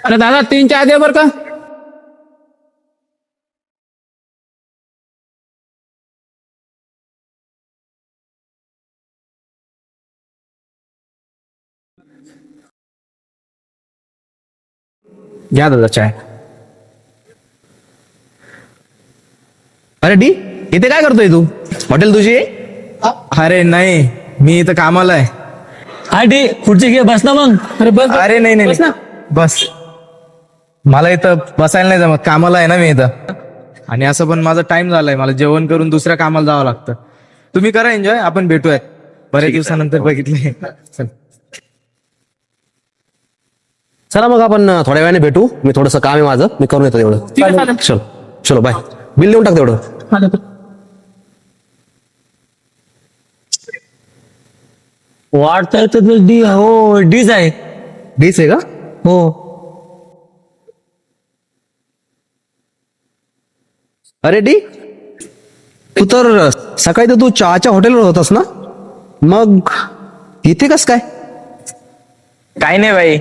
अरे दादा 3 चहा दे बरं का. घ्या दादा चाय. अरे डी, इथे काय करतोय तू? हॉटेल तुझी आहे? अरे नाही, मी इथं कामाला आहे. हा डी, खुर्ची घे, बस ना मग. अरे बस बस. अरे नाही बस ना. नाही बस. मला इथं बसायला नाही जमत, कामाला आहे ना मी इथं. आणि असं पण माझा टाइम झालाय, मला जेवण करून दुसऱ्या कामाला जावं लागतं. तुम्ही करा एन्जॉय, आपण भेटूयात. बरेच दिवसानंतर बघितले. चल. चला मग आपण थोड्या वेळाने भेटू. मी थोडंसं काम आहे माझं, मी करून येतो तेवढं. ठीक आहे चालेल. चलो चलो बाय. बिल देऊन टाक तेवढं. हा, देतो. वाटतंय तर डी, हो डीच आहे. डीच आहे का? हो. अरे डी, तू तर सकाळी तर तू चहाच्या हॉटेलवर होतास ना, मग इथे कस काय? काही नाही भाई,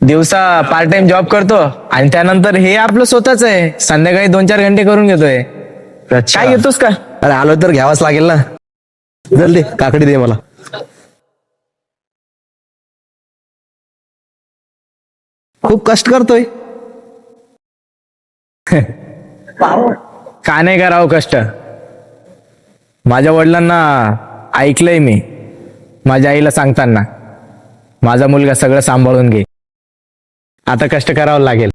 दिवसा पार्ट टाइम जॉब करतो आणि त्यानंतर हे आपलं स्वतःच आहे. संध्याकाळी 2-4 घंटे करून घेतोय. काय घेतोस का? अरे आलो तर घ्यावाच लागेल ना. जल्दी काकडी दे मला. खूप कष्ट करतोय. का नाही करावं कष्ट. माझ्या वडिलांना ऐकलंय मी, माझ्या आईला सांगताना, माझा मुलगा सगळं सांभाळून घे. आता कष्ट करावं लागेल.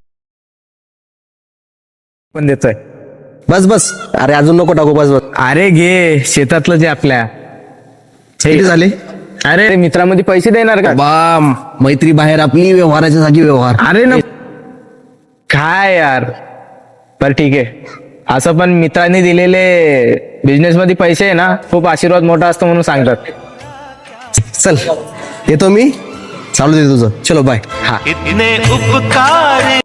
पण देतोय. बस बस, अरे अजून नको टाकू, बस बस. अरे घे, शेतातलं जे आपल्या. किती झाले? अरे मित्रामध्ये पैसे देणार का? बाम, मैत्री बाहेर आपली, व्यवहाराच्या जागी व्यवहार. अरे न काय यार. बर ठीक आहे, असं पण मित्रांनी दिलेले बिझनेस मध्ये पैसे आहे ना, खूप आशीर्वाद मोठा असतो म्हणून सांगतात. चल येतो मी, चालू दे तुझं. चलो बाय. हा. इतने उपकार